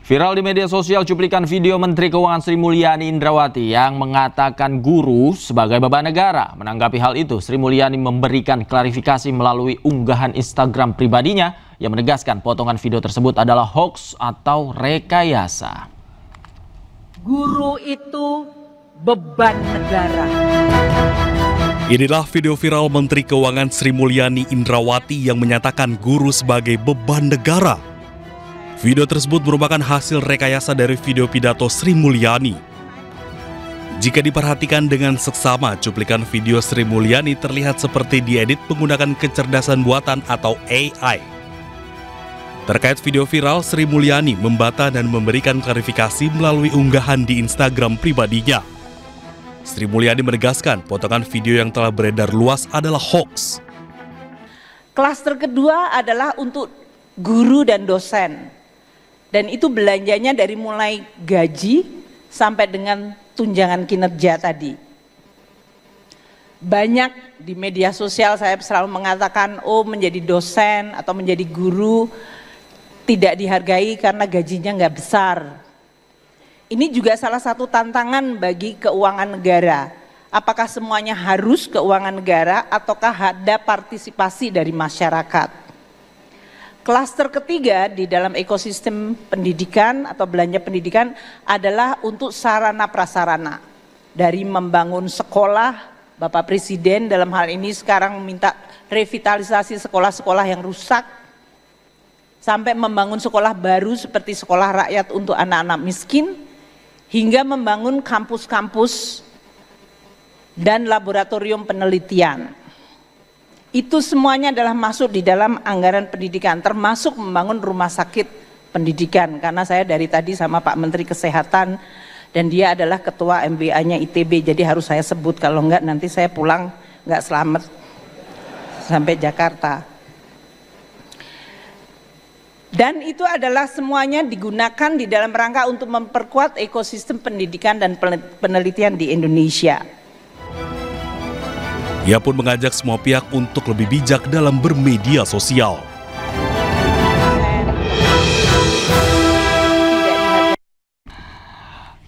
Viral di media sosial cuplikan video Menteri Keuangan Sri Mulyani Indrawati yang mengatakan guru sebagai beban negara. Menanggapi hal itu, Sri Mulyani memberikan klarifikasi melalui unggahan Instagram pribadinya yang menegaskan potongan video tersebut adalah hoax atau rekayasa. Guru itu beban negara. Inilah video viral Menteri Keuangan Sri Mulyani Indrawati yang menyatakan guru sebagai beban negara. Video tersebut merupakan hasil rekayasa dari video pidato Sri Mulyani. Jika diperhatikan dengan seksama, cuplikan video Sri Mulyani terlihat seperti diedit menggunakan kecerdasan buatan atau AI. Terkait video viral, Sri Mulyani membantah dan memberikan klarifikasi melalui unggahan di Instagram pribadinya. Sri Mulyani menegaskan potongan video yang telah beredar luas adalah hoax. Klaster kedua adalah untuk guru dan dosen. Dan itu belanjanya dari mulai gaji sampai dengan tunjangan kinerja tadi. Banyak di media sosial saya selalu mengatakan, oh menjadi dosen atau menjadi guru tidak dihargai karena gajinya nggak besar. Ini juga salah satu tantangan bagi keuangan negara. Apakah semuanya harus keuangan negara ataukah ada partisipasi dari masyarakat? Klaster ketiga di dalam ekosistem pendidikan atau belanja pendidikan adalah untuk sarana prasarana. Dari membangun sekolah, Bapak Presiden dalam hal ini sekarang meminta revitalisasi sekolah-sekolah yang rusak, sampai membangun sekolah baru seperti sekolah rakyat untuk anak-anak miskin, hingga membangun kampus-kampus dan laboratorium penelitian. Itu semuanya adalah masuk di dalam anggaran pendidikan, termasuk membangun rumah sakit pendidikan. Karena saya dari tadi sama Pak Menteri Kesehatan dan dia adalah ketua MBA-nya ITB, jadi harus saya sebut, kalau enggak nanti saya pulang enggak selamat sampai Jakarta. Dan itu adalah semuanya digunakan di dalam rangka untuk memperkuat ekosistem pendidikan dan penelitian di Indonesia. Ia pun mengajak semua pihak untuk lebih bijak dalam bermedia sosial.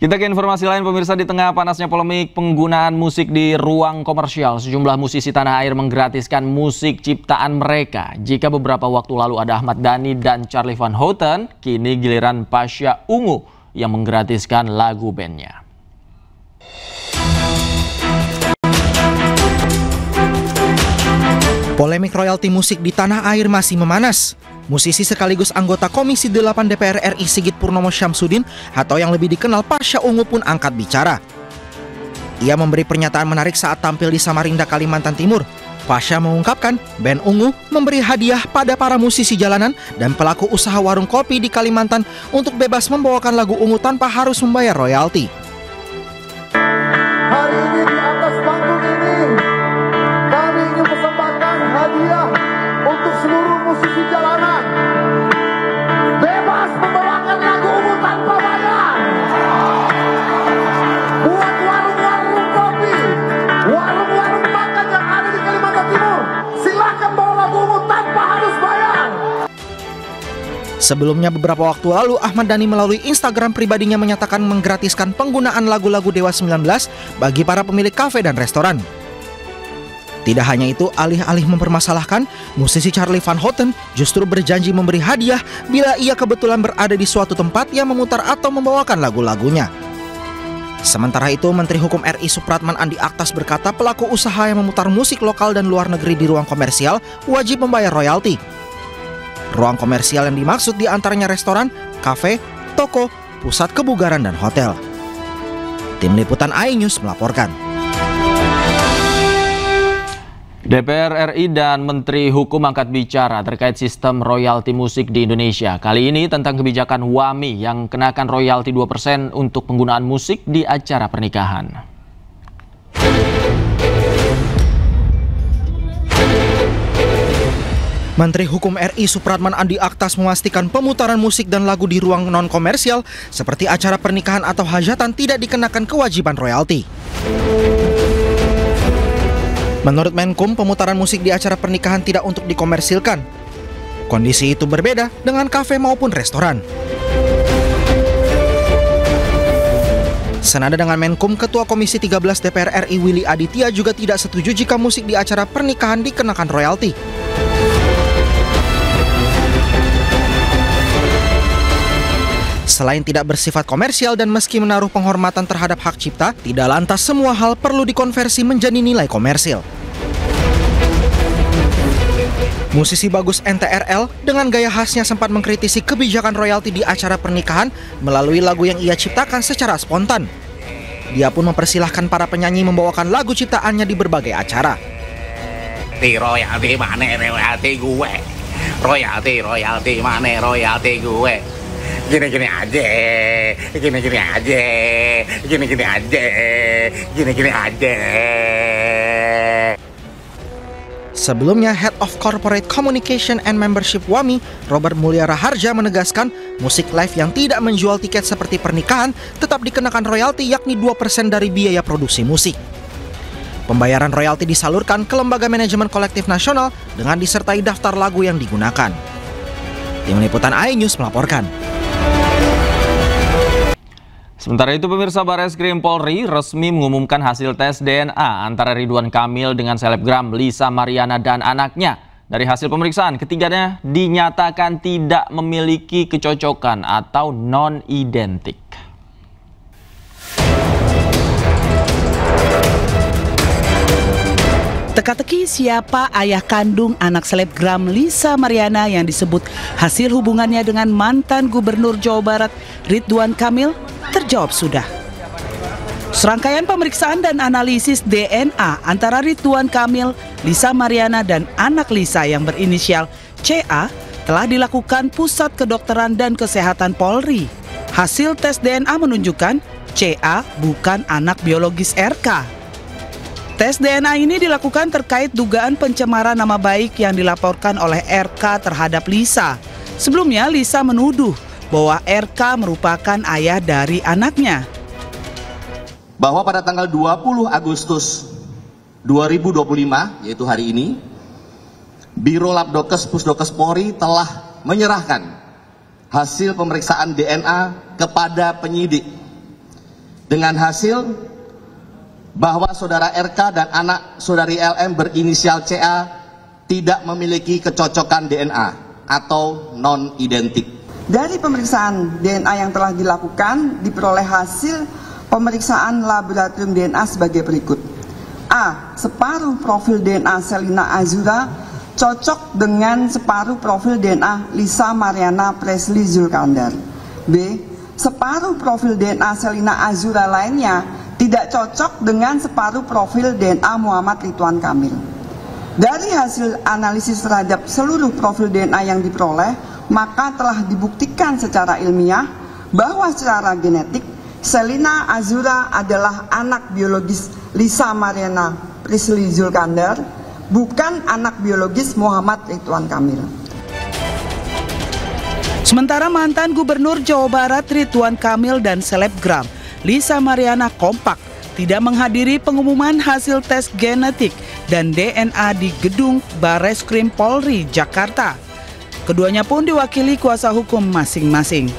Kita ke informasi lain, pemirsa. Di tengah panasnya polemik penggunaan musik di ruang komersial, sejumlah musisi tanah air menggratiskan musik ciptaan mereka. Jika beberapa waktu lalu ada Ahmad Dhani dan Charly Van Houten, kini giliran Pasha Ungu yang menggratiskan lagu bandnya. Polemik royalti musik di tanah air masih memanas. Musisi sekaligus anggota Komisi 8 DPR RI Sigit Purnomo Syamsuddin atau yang lebih dikenal Pasha Ungu pun angkat bicara. Ia memberi pernyataan menarik saat tampil di Samarinda, Kalimantan Timur. Pasha mengungkapkan band Ungu memberi hadiah pada para musisi jalanan dan pelaku usaha warung kopi di Kalimantan untuk bebas membawakan lagu Ungu tanpa harus membayar royalti. Hari ini di atas panggung ini kami ingin persembahkan hadiah untuk seluruh musisi jalanan, bebas membawakan lagu Ungu tanpa bayar. Buat warung-warung kopi, warung-warung makan yang ada di Kalimantan Timur, silakan bawa lagu Ungu tanpa harus bayar. Sebelumnya beberapa waktu lalu Ahmad Dhani melalui Instagram pribadinya menyatakan menggratiskan penggunaan lagu-lagu Dewa 19 bagi para pemilik kafe dan restoran. Tidak hanya itu, alih-alih mempermasalahkan, musisi Charly Van Houten justru berjanji memberi hadiah bila ia kebetulan berada di suatu tempat yang memutar atau membawakan lagu-lagunya. Sementara itu, Menteri Hukum RI Supratman Andi Aktas berkata pelaku usaha yang memutar musik lokal dan luar negeri di ruang komersial wajib membayar royalti. Ruang komersial yang dimaksud diantaranya restoran, kafe, toko, pusat kebugaran, dan hotel. Tim Liputan iNews melaporkan. DPR RI dan Menteri Hukum angkat bicara terkait sistem royalti musik di Indonesia. Kali ini tentang kebijakan WAMI yang kenakan royalti 2% untuk penggunaan musik di acara pernikahan. Menteri Hukum RI Supratman Andi Aktas memastikan pemutaran musik dan lagu di ruang non-komersial seperti acara pernikahan atau hajatan tidak dikenakan kewajiban royalti. Menurut Menkum, pemutaran musik di acara pernikahan tidak untuk dikomersilkan. Kondisi itu berbeda dengan kafe maupun restoran. Senada dengan Menkum, Ketua Komisi 13 DPR RI Willy Aditya juga tidak setuju jika musik di acara pernikahan dikenakan royalti. Selain tidak bersifat komersial dan meski menaruh penghormatan terhadap hak cipta, tidak lantas semua hal perlu dikonversi menjadi nilai komersil. Musisi bagus NTRL dengan gaya khasnya sempat mengkritisi kebijakan royalti di acara pernikahan melalui lagu yang ia ciptakan secara spontan. Dia pun mempersilahkan para penyanyi membawakan lagu ciptaannya di berbagai acara. Royalti mana royalti gue, royalti mana royalti gue. Gini-gini aja, gini-gini aja, gini-gini aja, gini-gini aja. Sebelumnya, Head of Corporate Communication and Membership WAMI, Robert Mulya Raharja menegaskan musik live yang tidak menjual tiket seperti pernikahan tetap dikenakan royalti yakni 2% dari biaya produksi musik. Pembayaran royalti disalurkan ke Lembaga Manajemen Kolektif Nasional dengan disertai daftar lagu yang digunakan. Tim Liputan iNews melaporkan. Sementara itu pemirsa, Bareskrim Polri resmi mengumumkan hasil tes DNA antara Ridwan Kamil dengan selebgram Lisa Mariana dan anaknya. Dari hasil pemeriksaan, ketiganya dinyatakan tidak memiliki kecocokan atau non-identik. Teka-teki siapa ayah kandung anak selebgram Lisa Mariana yang disebut hasil hubungannya dengan mantan Gubernur Jawa Barat Ridwan Kamil terjawab sudah. Serangkaian pemeriksaan dan analisis DNA antara Ridwan Kamil, Lisa Mariana dan anak Lisa yang berinisial CA telah dilakukan Pusat Kedokteran dan Kesehatan Polri. Hasil tes DNA menunjukkan CA bukan anak biologis RK. Tes DNA ini dilakukan terkait dugaan pencemaran nama baik yang dilaporkan oleh RK terhadap Lisa. Sebelumnya Lisa menuduh bahwa RK merupakan ayah dari anaknya. Bahwa pada tanggal 20 Agustus 2025, yaitu hari ini, Biro Labdokes Pusdokes Polri telah menyerahkan hasil pemeriksaan DNA kepada penyidik. Dengan hasil bahwa saudara RK dan anak saudari LM berinisial CA tidak memiliki kecocokan DNA atau non-identik. Dari pemeriksaan DNA yang telah dilakukan, diperoleh hasil pemeriksaan laboratorium DNA sebagai berikut. A. Separuh profil DNA Selina Azura cocok dengan separuh profil DNA Lisa Mariana Presley Zulkandar. B. Separuh profil DNA Selina Azura lainnya tidak cocok dengan separuh profil DNA Muhammad Ridwan Kamil. Dari hasil analisis terhadap seluruh profil DNA yang diperoleh, maka telah dibuktikan secara ilmiah bahwa secara genetik Selina Azura adalah anak biologis Lisa Mariana Presley Zulkandar, bukan anak biologis Muhammad Ridwan Kamil. Sementara mantan Gubernur Jawa Barat Ridwan Kamil dan selebgram Lisa Mariana kompak tidak menghadiri pengumuman hasil tes genetik dan DNA di gedung Bareskrim Polri Jakarta. Keduanya pun diwakili kuasa hukum masing-masing.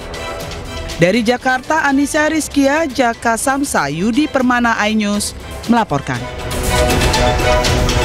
Dari Jakarta, Anissa Rizkia, Jaka Samsa, Yudi Permana, iNews melaporkan.